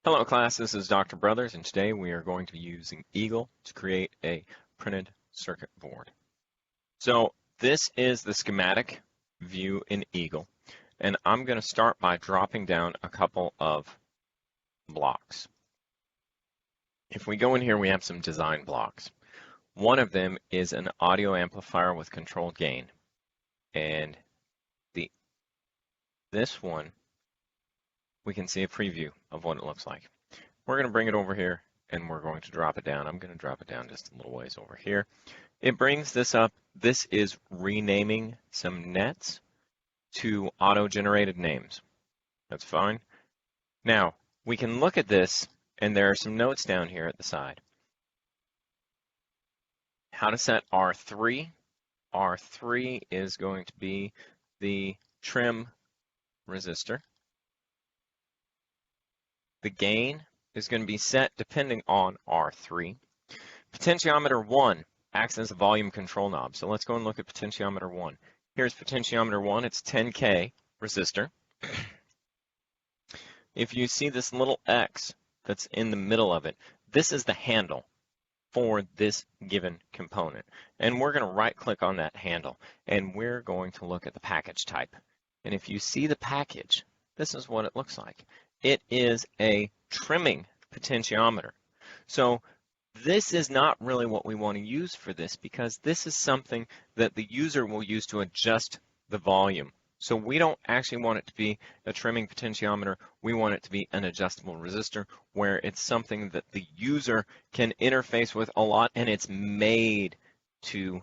Hello class, this is Dr. Brothers, and today we are going to be using Eagle to create a printed circuit board. So this is the schematic view in Eagle, and I'm going to start by dropping down a couple of blocks. If we go in here, we have some design blocks. One of them is an audio amplifier with controlled gain, and this one, we can see a preview of what it looks like. We're going to bring it over here and we're going to drop it down. I'm going to drop it down just a little ways over here. It brings this up. This is renaming some nets to auto-generated names. That's fine. Now, we can look at this and there are some notes down here at the side. How to set R3. R3 is going to be the trim resistor. The gain is going to be set depending on R3. Potentiometer 1 acts as a volume control knob. So let's go and look at potentiometer 1. Here's potentiometer 1. It's 10K resistor. If you see this little X that's in the middle of it, this is the handle for this given component. And we're going to right-click on that handle, and we're going to look at the package type. And if you see the package, this is what it looks like. It is a trimming potentiometer. So this is not really what we want to use for this because this is something that the user will use to adjust the volume. So we don't actually want it to be a trimming potentiometer. We want it to be an adjustable resistor where it's something that the user can interface with a lot and it's made to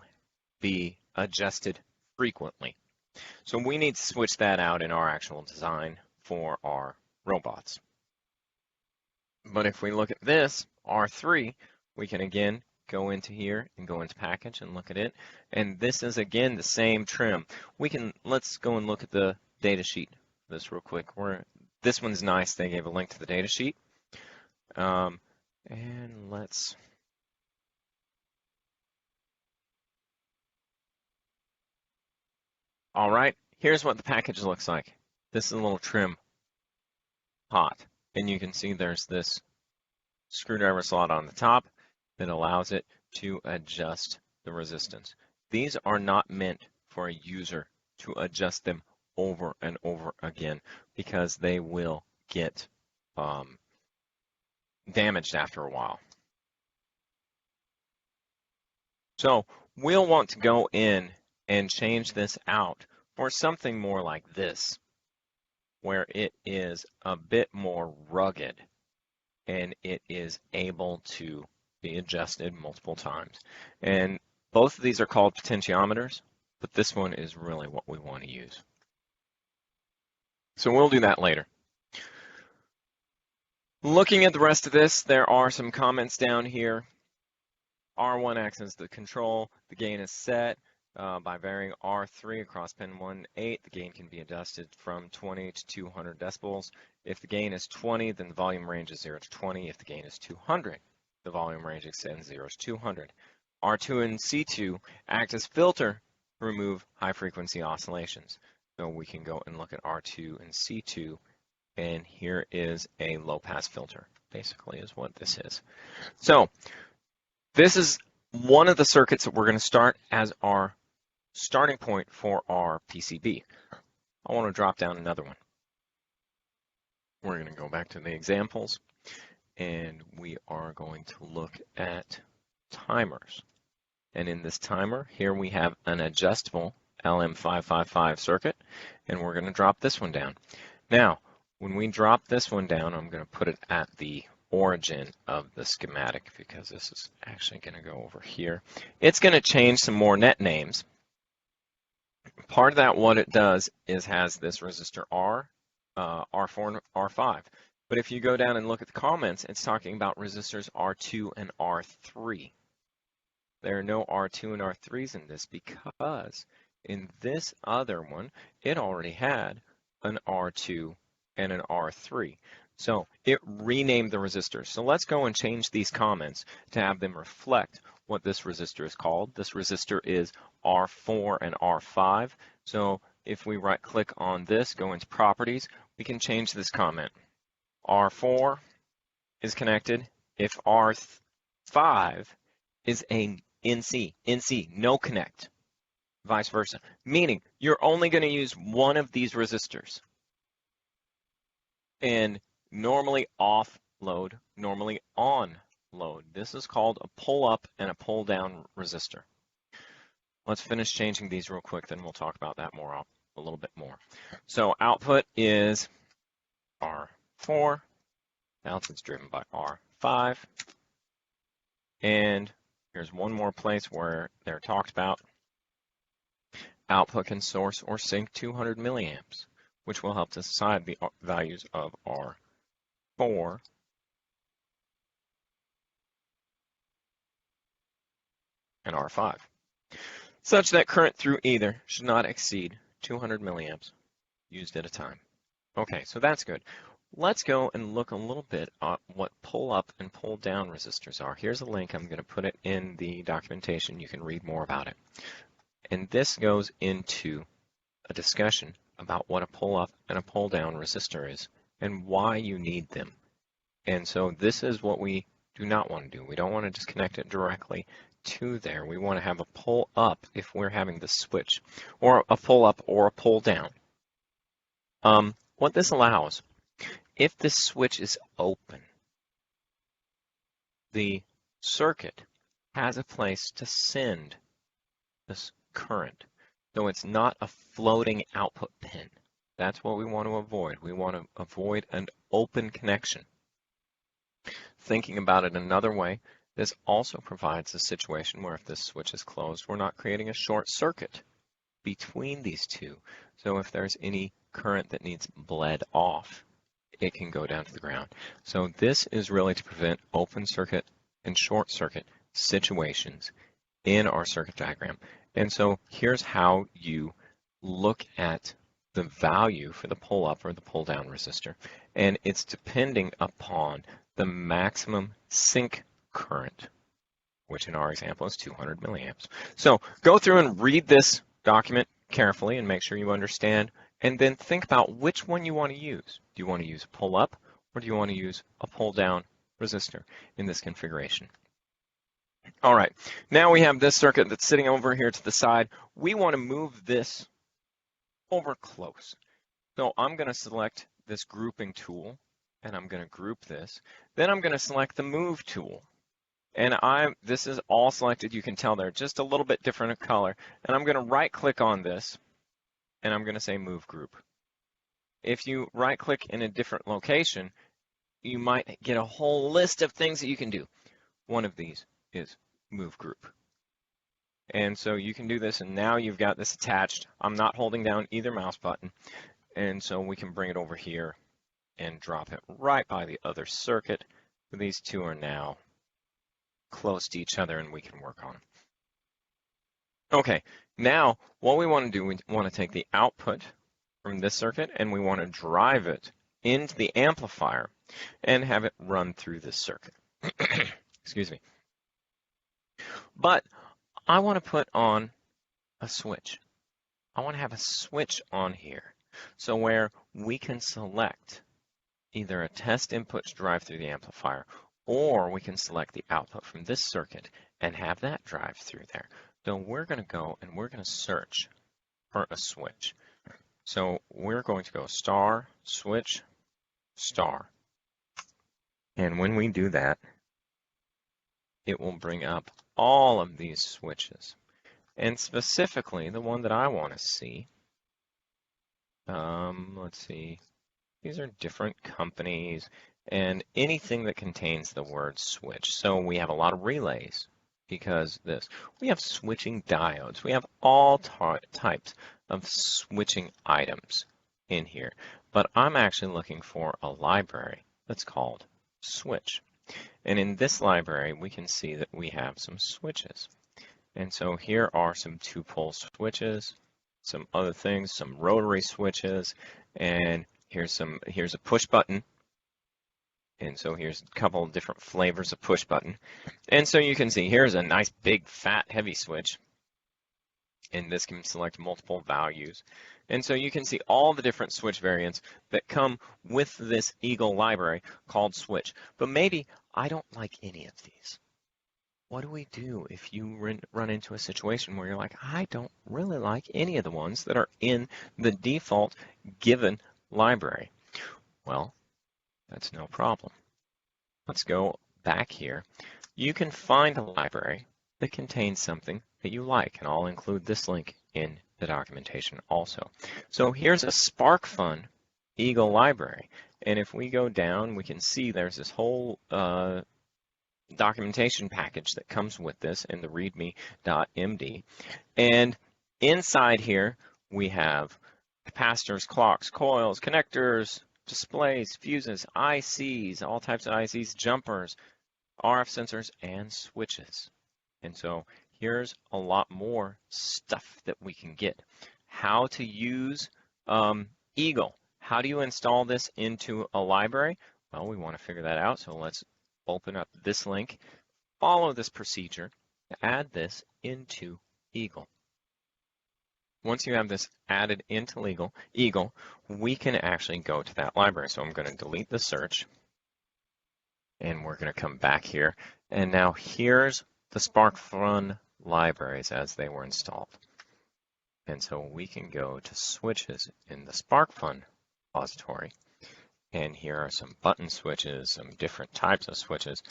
be adjusted frequently. So we need to switch that out in our actual design for our robots. But if we look at this, R3, we can again go into here and go into package and look at it. And this is again the same trim. Let's go and look at the data sheet for this real quick. This one's nice. They gave a link to the data sheet. And let's all right, here's what the package looks like. This is a little trim pot, and you can see there's this screwdriver slot on the top that allows it to adjust the resistance. These are not meant for a user to adjust them over and over again because they will get damaged after a while. So we'll want to go in and change this out for something more like this, where it is a bit more rugged and it is able to be adjusted multiple times. And both of these are called potentiometers, but this one is really what we want to use. So we'll do that later. Looking at the rest of this, there are some comments down here. R1 acts as the control. The gain is set. By varying R3 across pin 1-8, the gain can be adjusted from 20 to 200 decibels. If the gain is 20, then the volume range is 0 to 20. If the gain is 200, the volume range extends 0 to 200. R2 and C2 act as filter to remove high-frequency oscillations. So we can go and look at R2 and C2, and here is a low-pass filter, basically is what this is. So this is one of the circuits that we're going to start as our starting point for our PCB. I want to drop down another one. We're going to go back to the examples and we are going to look at timers. And in this timer, here we have an adjustable LM555 circuit, and we're going to drop this one down. Now, when we drop this one down, I'm going to put it at the origin of the schematic because this is actually going to go over here. It's going to change some more net names. Part of that, what it does is has this resistor R, R4, and R5. But if you go down and look at the comments, it's talking about resistors R2 and R3. There are no R2 and R3s in this because in this other one, it already had an R2 and an R3. So it renamed the resistor. So let's go and change these comments to have them reflect what this resistor is called. This resistor is R4 and R5. So if we right click on this, go into properties, we can change this comment. R4 is connected if R5 is a NC, no connect, vice versa, meaning you're only going to use one of these resistors. And normally off load, normally on load. This is called a pull up and a pull down resistor. Let's finish changing these real quick, then we'll talk about that a little bit more. So output is R4, output's driven by R5, and here's one more place where they're talked about. Output can source or sink 200 milliamps, which will help to decide the values of R4 and R5, such that current through either should not exceed 200 milliamps used at a time. Okay, so that's good. Let's go and look a little bit at what pull-up and pull-down resistors are. Here's a link. I'm going to put it in the documentation. You can read more about it. And this goes into a discussion about what a pull-up and a pull-down resistor is and why you need them. And so this is what we do not want to do. We don't want to just connect it directly to there. We want to have a pull-up if we're having the switch, or a pull-up or a pull-down. What this allows, if this switch is open, the circuit has a place to send this current. So it's not a floating output pin. That's what we want to avoid. We want to avoid an open connection. Thinking about it another way, this also provides a situation where if this switch is closed, we're not creating a short circuit between these two. So if there's any current that needs bled off, it can go down to the ground. So this is really to prevent open circuit and short circuit situations in our circuit diagram. And so here's how you look at the value for the pull-up or the pull-down resistor. And it's depending upon the maximum sink current, which in our example is 200 milliamps. So go through and read this document carefully and make sure you understand, and then think about which one you want to use. Do you want to use a pull-up or do you want to use a pull-down resistor in this configuration? All right, now we have this circuit that's sitting over here to the side. We want to move this over close. So I'm going to select this grouping tool, and I'm going to group this. Then I'm going to select the move tool. And this is all selected. You can tell they're just a little bit different in color. And I'm going to right-click on this, and I'm going to say Move Group. If you right-click in a different location, you might get a whole list of things that you can do. One of these is Move Group. And so you can do this, and now you've got this attached. I'm not holding down either mouse button, and so we can bring it over here and drop it right by the other circuit. These two are now close to each other, and we can work on them. Okay, now what we want to do, we want to take the output from this circuit, and we want to drive it into the amplifier and have it run through this circuit. Excuse me. But I want to put on a switch. I want to have a switch on here, so where we can select either a test input to drive through the amplifier, or we can select the output from this circuit and have that drive through there. So we're going to go and we're going to search for a switch. So we're going to go star, switch, star. And when we do that, it will bring up all of these switches. And specifically, the one that I want to see, let's see, these are different companies and anything that contains the word switch. So we have a lot of relays because we have switching diodes. We have all types of switching items in here. But I'm actually looking for a library that's called switch. And in this library, we can see that we have some switches. And so here are some 2-pole switches, some other things, some rotary switches, and here's a push button. And so here's a couple of different flavors of push button. And so you can see here's a nice big fat heavy switch. and this can select multiple values. And so you can see all the different switch variants that come with this Eagle library called switch. But maybe I don't like any of these. What do we do if you run into a situation where you're like, I don't really like any of the ones that are in the default given library? Well, that's no problem. Let's go back here. You can find a library that contains something that you like, and I'll include this link in the documentation also. So here's a Sparkfun Eagle library, and if we go down, we can see there's this whole documentation package that comes with this in the readme.md, and inside here we have capacitors, clocks, coils, connectors, displays, fuses, ICs, all types of ICs, jumpers, RF sensors, and switches. And so here's a lot more stuff that we can get. How to use Eagle. How do you install this into a library? Well, we want to figure that out, so let's open up this link, follow this procedure, add this into Eagle. Once you have this added into Eagle, we can actually go to that library. So I'm going to delete the search, and we're going to come back here. And now here's the Sparkfun libraries as they were installed. And so we can go to switches in the Sparkfun repository. And here are some button switches, some different types of switches,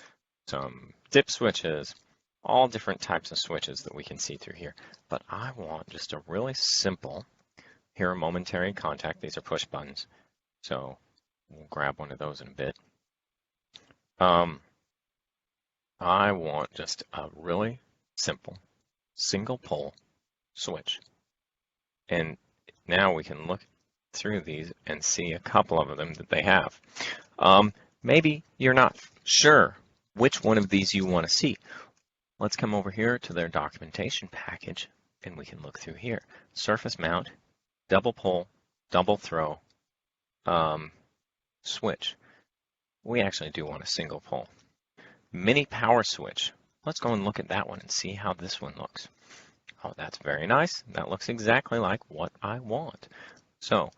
some dip switches, all different types of switches that we can see through here. But I want just a really simple, here are momentary contact, these are push buttons. So we'll grab one of those in a bit. I want just a really simple single pole switch. And now we can look through these and see a couple of them that they have. Maybe you're not sure which one of these you want to see. Let's come over here to their documentation package, and we can look through here. Surface mount, double pole, double throw, switch. We actually do want a single pole. Mini power switch. Let's go and look at that one and see how this one looks. Oh, that's very nice. That looks exactly like what I want. So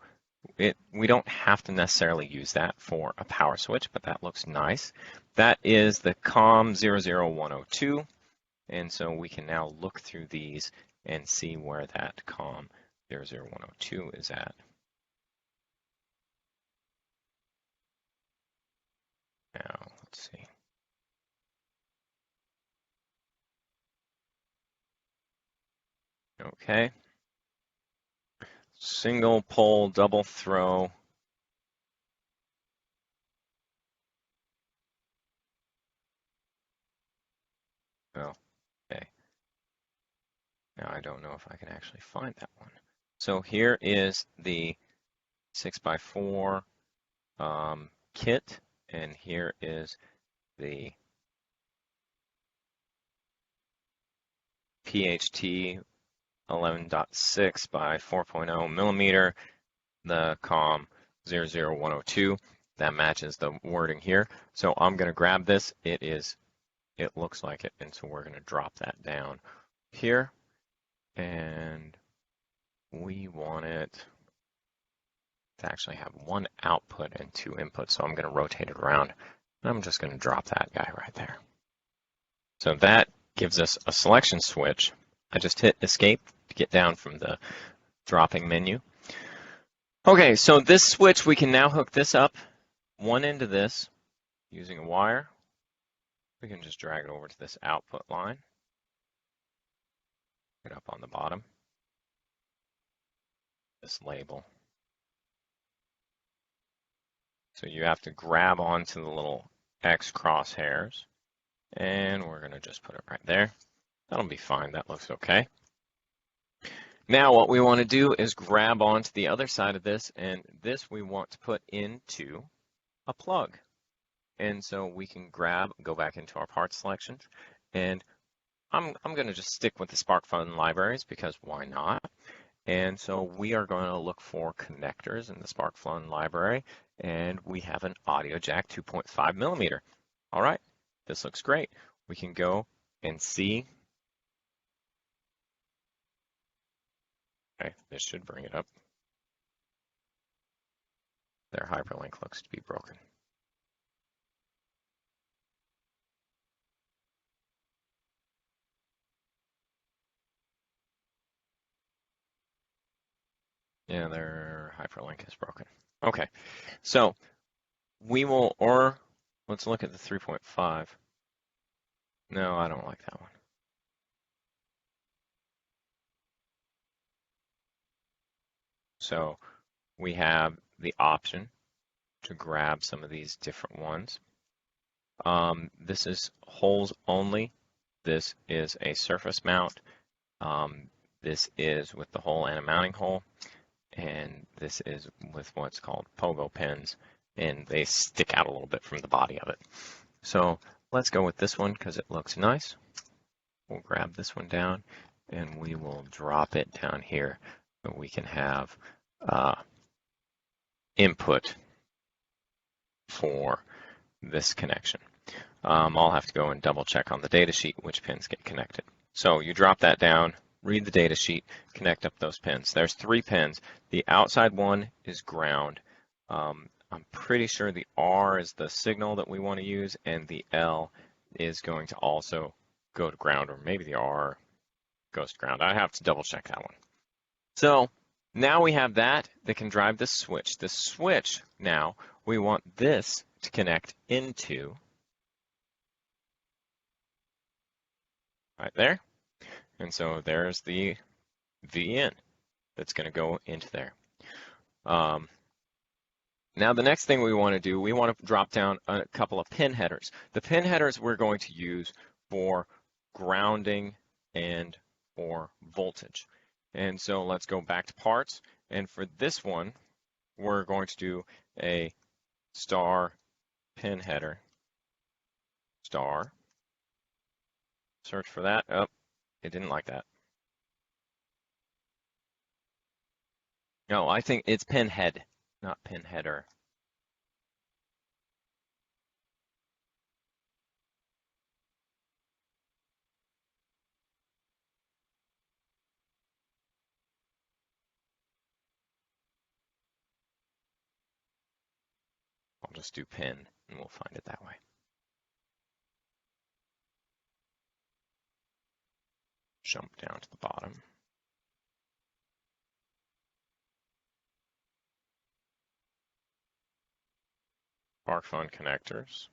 we don't have to necessarily use that for a power switch, but that looks nice. That is the COM 00102. And so we can now look through these and see where that COM 00102 is at. Now, let's see. Okay. Single pole, double throw. Oh, okay. Now I don't know if I can actually find that one. So here is the 6x4 kit, and here is the PHT 11.6 by 4.0 millimeter, the COM 00102. That matches the wording here. So I'm going to grab this. It looks like it, and so we're going to drop that down here. And we want it to actually have one output and two inputs, so I'm going to rotate it around. I'm just going to drop that guy right there. So that gives us a selection switch. I just hit escape to get down from the dropping menu. Okay, so this switch, we can now hook this up, one end of this, using a wire. We can just drag it over to this output line. Get up on the bottom. This label. So you have to grab onto the little X crosshairs, and we're going to just put it right there. That'll be fine. That looks okay. Now what we want to do is grab onto the other side of this, and this we want to put into a plug. And so we can go back into our part selections, and I'm going to just stick with the Sparkfun libraries because why not? And so we are going to look for connectors in the Sparkfun library, and we have an audio jack 2.5 millimeter. All right, this looks great. We can go and see Okay, this should bring it up. Their hyperlink looks to be broken. Yeah, their hyperlink is broken. Okay, so we will, or let's look at the 3.5. No, I don't like that one. So we have the option to grab some of these different ones. This is holes only. This is a surface mount. This is with the hole and a mounting hole. And this is with what's called pogo pins. And they stick out a little bit from the body of it. So let's go with this one because it looks nice. We'll grab this one down and we will drop it down here so we can have input for this connection. I'll have to go and double check on the data sheet which pins get connected. So you drop that down, read the data sheet, connect up those pins. There's 3 pins. The outside one is ground. I'm pretty sure the R is the signal that we want to use, and the L is going to also go to ground, or maybe the R goes to ground. I have to double check that one. So now we have that can drive the switch. The switch, now, we want this to connect into right there. And so there's the VN that's going to go into there. Now the next thing we want to do, we want to drop down a couple of pin headers. The pin headers we're going to use for grounding and for voltage. And so let's go back to parts. And for this one, we're going to do a star pin header. Star. Search for that. Oh, it didn't like that. No, I think it's pin head, not pin header. I'll just do pin and we'll find it that way. Jump down to the bottom. Sparkfun connectors.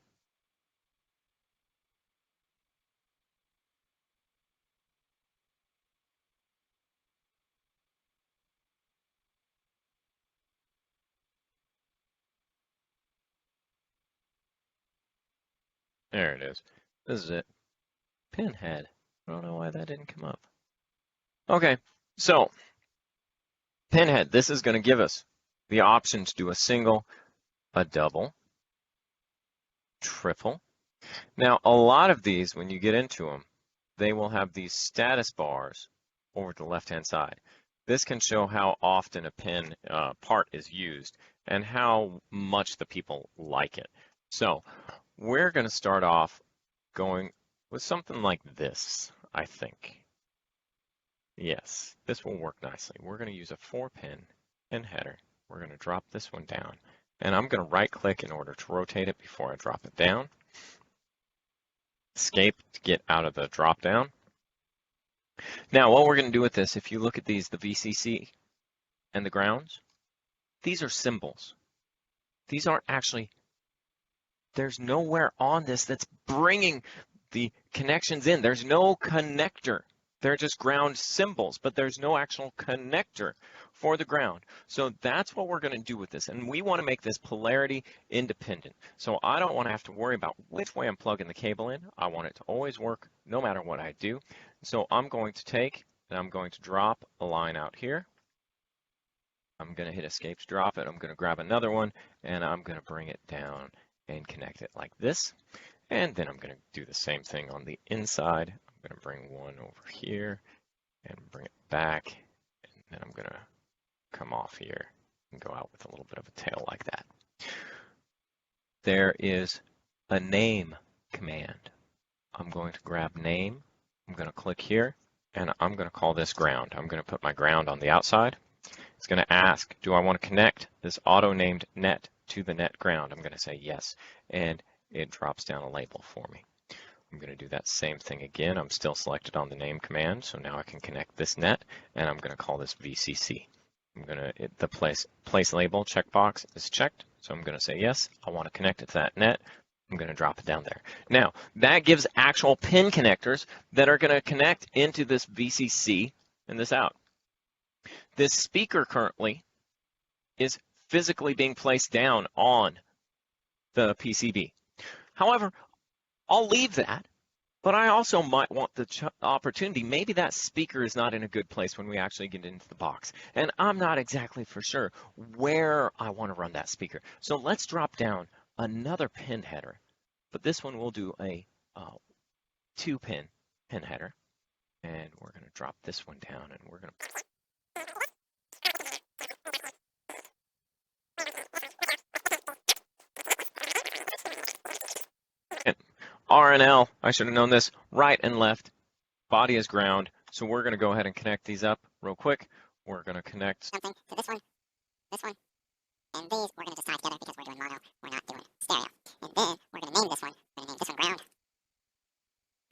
There it is. This is it. Pinhead. I don't know why that didn't come up. Okay, so pinhead, this is going to give us the option to do a single, a double, triple. Now, a lot of these, when you get into them, they will have these status bars over the left-hand side. This can show how often a pin part is used and how much the people like it. So we're going to start off going with something like this, I think. Yes, this will work nicely. We're going to use a 4-pin pin header. We're going to drop this one down. And I'm going to right-click in order to rotate it before I drop it down. Escape to get out of the drop-down. Now, what we're going to do with this, if you look at these, the VCC and the grounds, these are symbols. These aren't actually, there's nowhere on this that's bringing the connections in. There's no connector. They're just ground symbols, but there's no actual connector for the ground. So that's what we're going to do with this. And we want to make this polarity independent. So I don't want to have to worry about which way I'm plugging the cable in. I want it to always work no matter what I do. So I'm going to take and I'm going to drop a line out here. I'm going to hit escape to drop it. I'm going to grab another one and I'm going to bring it down and connect it like this. And then I'm going to do the same thing on the inside. I'm going to bring one over here and bring it back. And then I'm going to come off here and go out with a little bit of a tail like that. There is a name command. I'm going to grab name. I'm going to click here and I'm going to call this ground. I'm going to put my ground on the outside. It's going to ask, do I want to connect this auto-named net to the net ground? I'm going to say yes, and it drops down a label for me. I'm going to do that same thing again. I'm still selected on the name command, so now I can connect this net, and I'm going to call this VCC. I'm going to, the place label checkbox is checked, so I'm going to say yes, I want to connect it to that net. I'm going to drop it down there. Now, that gives actual pin connectors that are going to connect into this VCC and this out. This speaker currently is physically being placed down on the PCB. However, I'll leave that, but I also might want the opportunity. Maybe that speaker is not in a good place when we actually get into the box, and I'm not exactly for sure where I want to run that speaker. So let's drop down another pin header, but this one we'll do a 2-pin pin header, and we're going to drop this one down, and we're going to R and L, I should have known this, right and left, body is ground. So we're going to go ahead and connect these up real quick. We're going to connect something to this one, and these we're going to just tie together because we're doing mono, we're not doing stereo. And then we're going to name this one, we're going to name this one ground.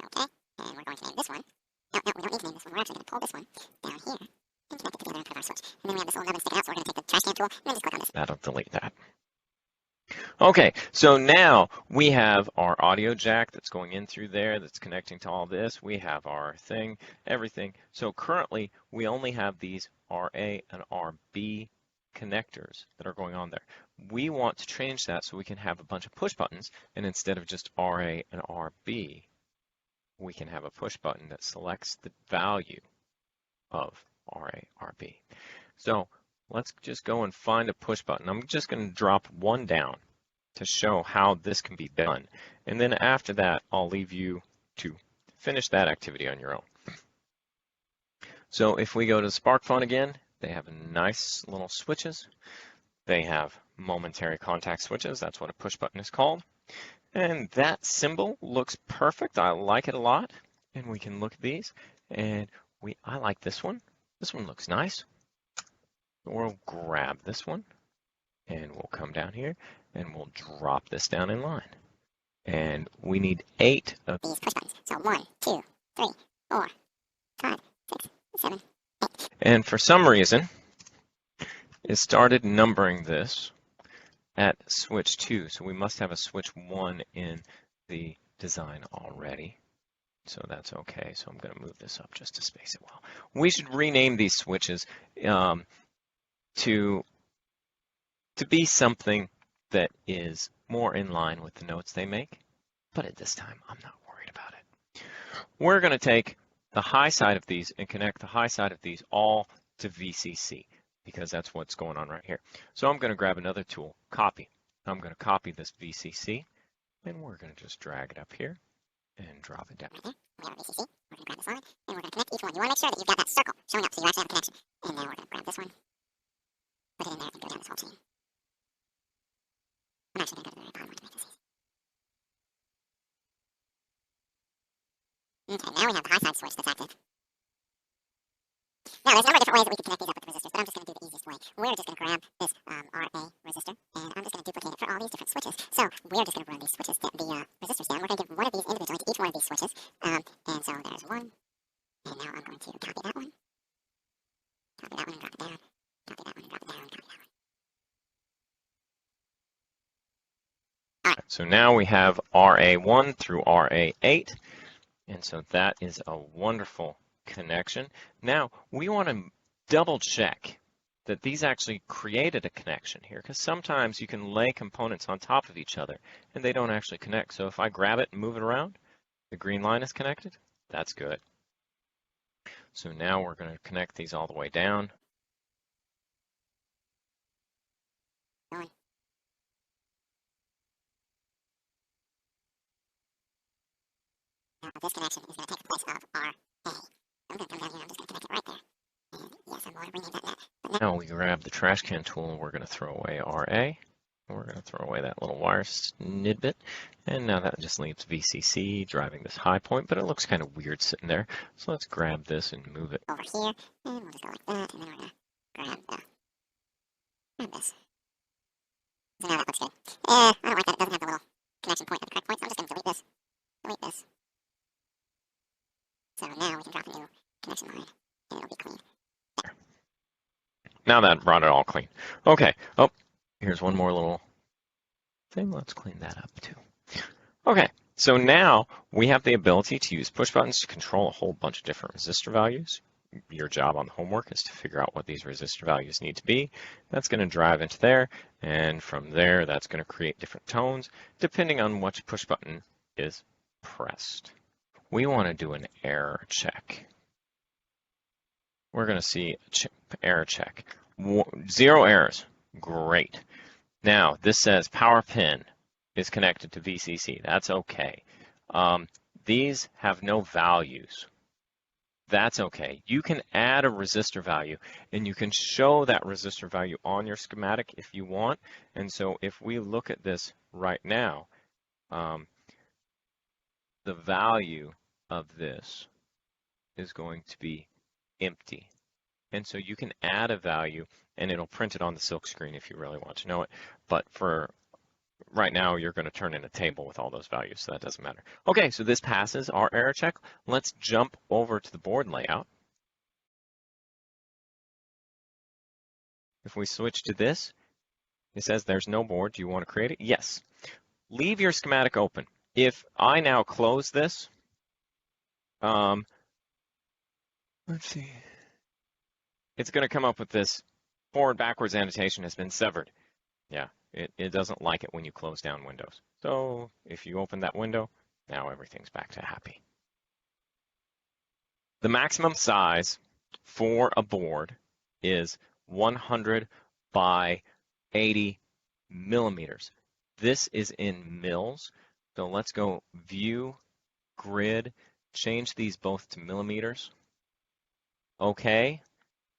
Okay, and we're going to name this one. No, we don't need to name this one, we're actually going to pull this one down here and connect it together and put our switch. And then we have this little nubbin sticking out, so we're going to take the trash can tool and then just click on this. That'll delete that. Okay, so now we have our audio jack that's going in through there that's connecting to all this. We have our thing, everything. So currently we only have these RA and RB connectors that are going on there. We want to change that so we can have a bunch of push buttons, and instead of just RA and RB, we can have a push button that selects the value of RA, RB. So let's just go and find a push button. I'm just going to drop one down to show how this can be done. And then after that, I'll leave you to finish that activity on your own. So if we go to Sparkfun again, they have nice little switches. They have momentary contact switches. That's what a push button is called. And that symbol looks perfect. I like it a lot. And we can look at these. And I like this one. This one looks nice. We'll grab this one, and we'll come down here, and we'll drop this down in line. And we need 8 of these push buttons. So 1, 2, 3, 4, 5, 6, 7, 8. And for some reason, it started numbering this at switch 2. So we must have a switch 1 in the design already. So that's okay. So I'm going to move this up just to space it well. We should rename these switches to be something that is more in line with the notes they make, but at this time I'm not worried about it. We're going to take the high side of these and connect the high side of these all to VCC because that's what's going on right here. So I'm going to grab another tool, copy. I'm going to copy this VCC, and we're going to just drag it up here and drop it down. Right there, we have our VCC. We're going to grab this line, and we're going to connect each one. You want to make sure that you've got that circle showing up so you actually have a connection. And then we're going to grab this one, put it in there, and go down this whole chain. I'm actually going to go to the very bottom one to make this easy. Okay, now we have the high side switch that's active. Now, there's a number of different ways that we can connect these up with the resistors, but I'm just going to do the easiest way. We're just going to grab this RA resistor, and I'm just going to duplicate it for all these different switches. So we're just going to run these switches, the resistors down. We're going to give one of these individually to each one of these switches. And so there's one, and now I'm going to copy that one. Copy that one and drop it down. Copy that one and drop it down. Copy that one. So now we have RA1 through RA8, and so that is a wonderful connection. Now we want to double check that these actually created a connection here, because sometimes you can lay components on top of each other and they don't actually connect. So if I grab it and move it around, the green line is connected. That's good. So now we're going to connect these all the way down. Now this connection is going to take the place of RA. I'm going to come down here, I'm just going to connect it right there. And yes, I'm going to rename that net. Now we grab the trash can tool and we're going to throw away RA. We're going to throw away that little wire snidbit, and now that just leaves VCC driving this high point, but it looks kind of weird sitting there. So let's grab this and move it over here, and we'll just go like that, and then we're going to grab this. So now that looks good. I don't like that it doesn't have the little connection point at the correct point, so I'm just going to delete this. Delete this. So now we can drop a new connection line, and it'll be clean. there. Now that brought it all clean. Okay. Oh, here's one more little thing. Let's clean that up too. Okay. So now we have the ability to use push buttons to control a whole bunch of different resistor values. Your job on the homework is to figure out what these resistor values need to be. That's going to drive into there, and from there, that's going to create different tones depending on which push button is pressed. We want to do an error check. We're going to see error check. 0 errors. Great. Now, this says power pin is connected to VCC. That's okay. These have no values. That's okay. You can add a resistor value, and you can show that resistor value on your schematic if you want. And so if we look at this right now, the value of this is going to be empty. And so you can add a value, and it'll print it on the silk screen if you really want to know it. But for right now, you're going to turn in a table with all those values, so that doesn't matter. Okay, so this passes our error check. Let's jump over to the board layout. If we switch to this, it says there's no board. Do you want to create it? Yes. Leave your schematic open. If I now close this, let's see. It's going to come up with this forward-backwards annotation has been severed. Yeah. It doesn't like it when you close down windows. So if you open that window, now everything's back to happy. The maximum size for a board is 100 by 80 millimeters. This is in mils. So let's go view, grid, change these both to millimeters. Okay.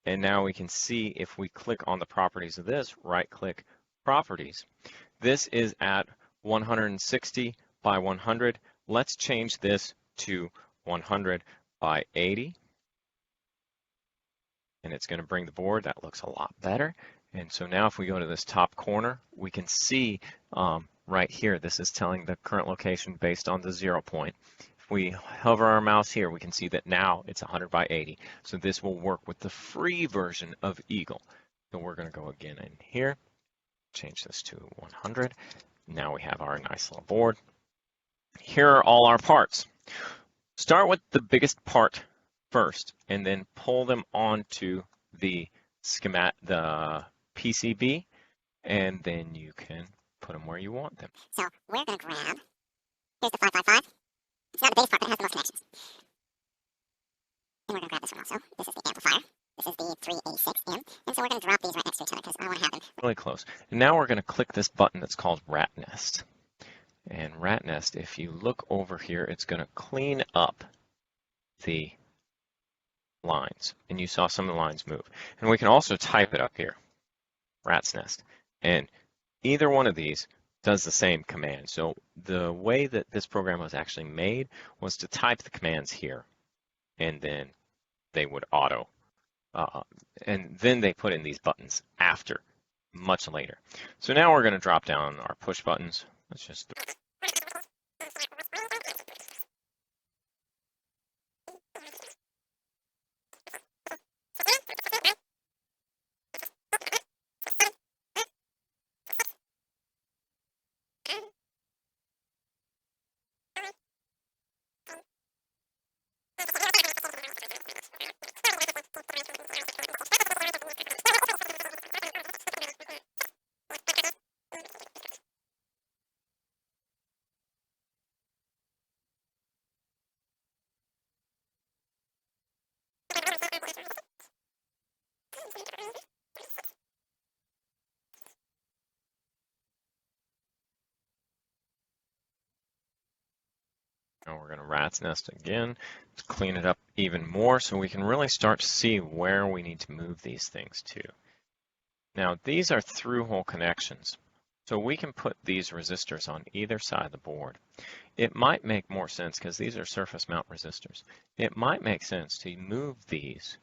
And now we can see if we click on the properties of this, right-click, properties. This is at 160 by 100. Let's change this to 100 by 80. And it's going to bring the board. That looks a lot better. And so now if we go to this top corner, we can see right here, this is telling the current location based on the 0 point. If we hover our mouse here, we can see that now it's 100 by 80. So this will work with the free version of Eagle. So we're going to go again in here. Change this to 100. Now we have our nice little board. Here are all our parts. Start with the biggest part first, and then pull them onto the PCB, and then you can put them where you want them. So we're going to grab, here's the 555. It's not the base part, but it has the most connections. And we're going to grab this one also. This is the amplifier. This is the 386M, and so we're going to drop these right next to each other because I want to have them really close. And now we're going to click this button that's called Rat Nest. And Rat Nest, if you look over here, it's going to clean up the lines. And you saw some of the lines move. And we can also type it up here, Rat's Nest. And either one of these does the same command. So the way that this program was actually made was to type the commands here, and then they would auto. And then they put in these buttons after, much later. So now we're going to drop down our push buttons. Let's just Now we're going to Rat's Nest again to clean it up even more so we can really start to see where we need to move these things to. Now these are through-hole connections. So we can put these resistors on either side of the board. It might make more sense, because these are surface mount resistors, it might make sense to move these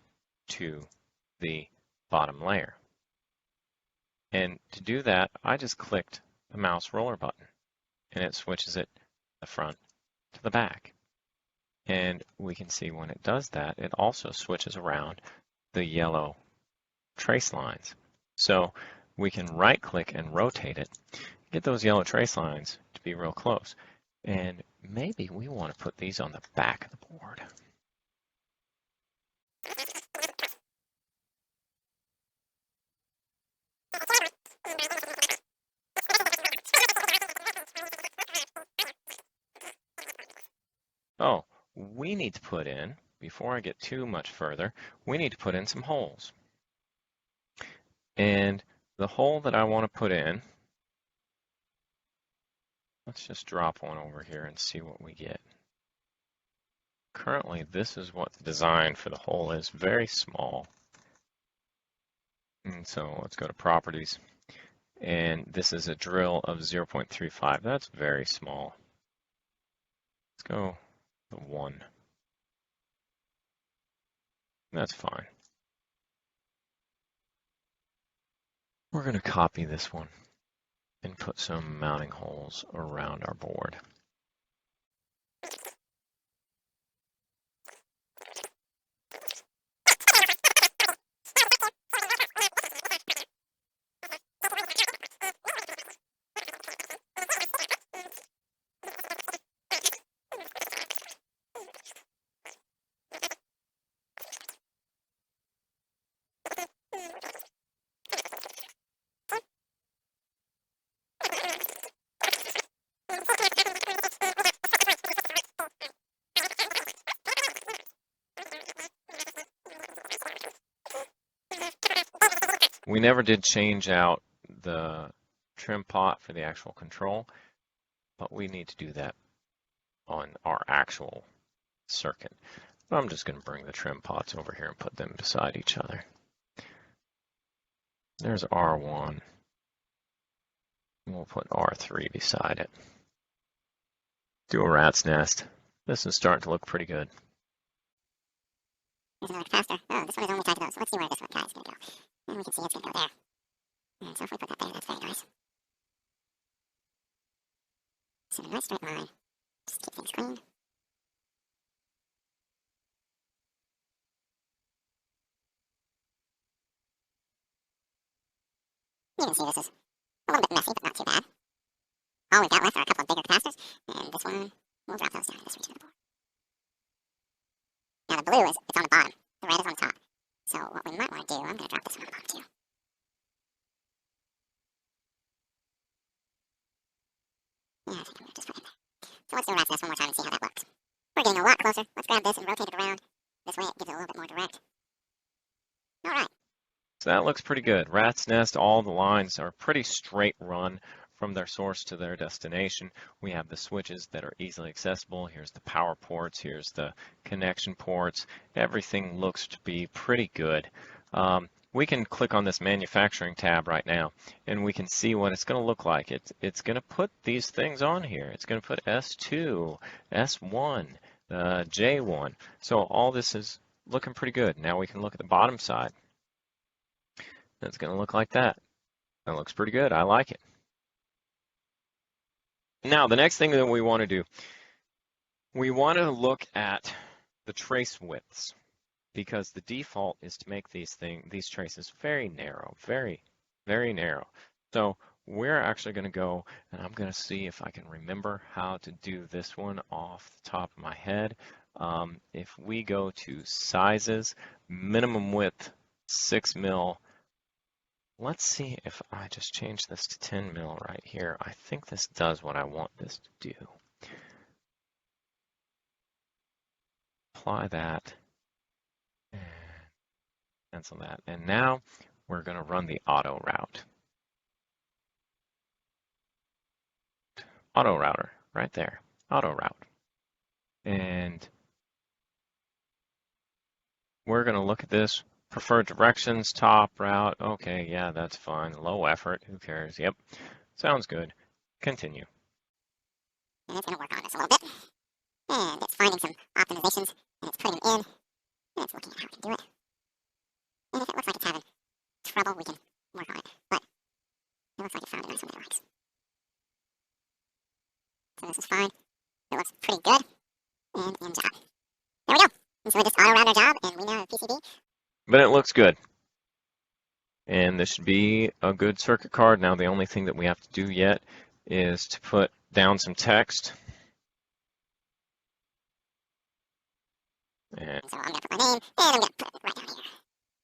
to the bottom layer. And to do that, I just clicked the mouse roller button, and it switches it the front to the back. And we can see when it does that, it also switches around the yellow trace lines. So we can right click and rotate it, get those yellow trace lines to be real close. And maybe we want to put these on the back of the board. Oh, we need to put in, before I get too much further, we need to put in some holes. And the hole that I want to put in, let's just drop one over here and see what we get. Currently, this is what the design for the hole is, very small. And so let's go to properties. And this is a drill of 0.35. That's very small. Let's go to 1. That's fine. We're going to copy this one and put some mounting holes around our board. We never did change out the trim pot for the actual control, but we need to do that on our actual circuit. I'm just going to bring the trim pots over here and put them beside each other. There's R1. We'll put R3 beside it. Do a rat's nest. This is starting to look pretty good. There's another capacitor. Oh, this one is only tied to those. So let's see where this one guy is going to go. And we can see it's going to go there. And so if we put that there, that's very nice. So a nice straight line. Just keep things clean. You can see this is a little bit messy, but not too bad. All we've got left are a couple of bigger capacitors, and this one, we'll drop those down in this region of the board. Now the blue it's on the bottom, the red is on the top. So what we might want to do, I'm going to drop this one on the bottom too. Yeah, I think I'm going to just put it in there. So let's do a rat's nest one more time and see how that looks. We're getting a lot closer. Let's grab this and rotate it around. This way it gives it a little bit more direct. All right. So that looks pretty good. Rat's nest, all the lines are pretty straight run from their source to their destination. We have the switches that are easily accessible. Here's the power ports. Here's the connection ports. Everything looks to be pretty good. We can click on this manufacturing tab right now, and we can see what it's going to look like. It's going to put these things on here. It's going to put S2, S1, J1. So all this is looking pretty good. Now we can look at the bottom side. It's going to look like that. That looks pretty good. I like it. Now, the next thing that we want to do, we want to look at the trace widths, because the default is to make these traces very narrow, very, very narrow. So we're actually going to go, and I'm going to see if I can remember how to do this one off the top of my head. If we go to sizes, minimum width 6 mil. Let's see if I just change this to 10 mil right here. I think this does what I want this to do. Apply that and cancel that. And now we're going to run the auto route. Auto router right there. Auto route. And we're going to look at this. Preferred directions, top route. Okay, yeah, that's fine. Low effort. Who cares? Yep. Sounds good. Continue. And it's going to work on this a little bit. And it's finding some optimizations, and it's putting them in, and it's looking at how we can do it. And if it looks like it's having trouble, we can work on it. But it looks like it found a nice one that it likes. So this is fine. It looks pretty good. And end job. There we go. And so we just auto-round our job, and we now have a PCB. But it looks good. And this should be a good circuit card. Now the only thing that we have to do yet is to put down some text. And So I'm going to put my name, and I'm going to put it right down here.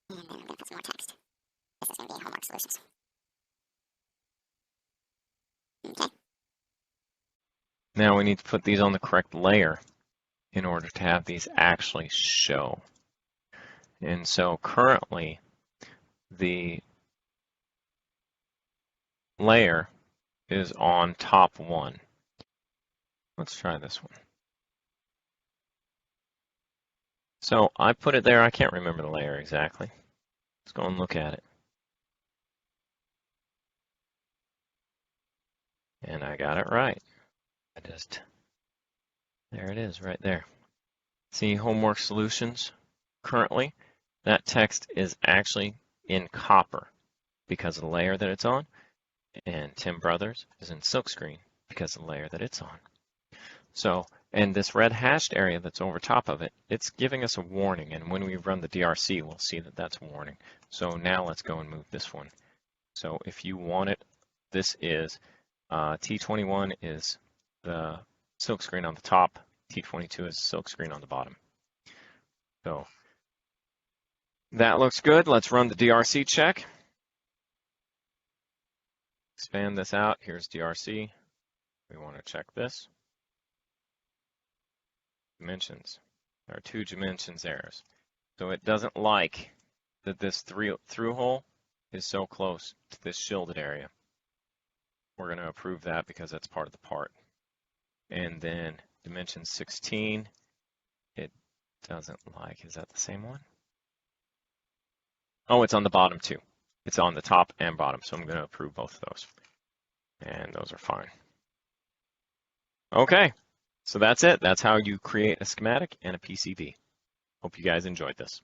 And then I'm going to put some more text. This is going to be Homework Solutions. Okay. now we need to put these on the correct layer in order to have these actually show. And so currently the layer is on top one. Let's try this one. So I put it there. I can't remember the layer exactly. Let's go and look at it. And I got it right. There it is right there. See Homework Solutions currently? That text is actually in copper because of the layer that it's on. And Tim Brothers is in silkscreen because of the layer that it's on. So, and this red hashed area that's over top of it, it's giving us a warning. And when we run the DRC, we'll see that that's a warning. So now let's go and move this one. So if you want it, this is T21 is the silkscreen on the top. T22 is silkscreen on the bottom. So that looks good. Let's run the DRC check. Expand this out. Here's DRC. We want to check this. Dimensions. There are 2 dimensions errors. So it doesn't like that this through hole is so close to this shielded area. We're going to approve that because that's part of the part. And then dimension 16, it doesn't like. Is that the same one? Oh, it's on the bottom too. It's on the top and bottom, so I'm going to approve both of those. And those are fine. Okay, so that's it. That's how you create a schematic and a PCB. Hope you guys enjoyed this.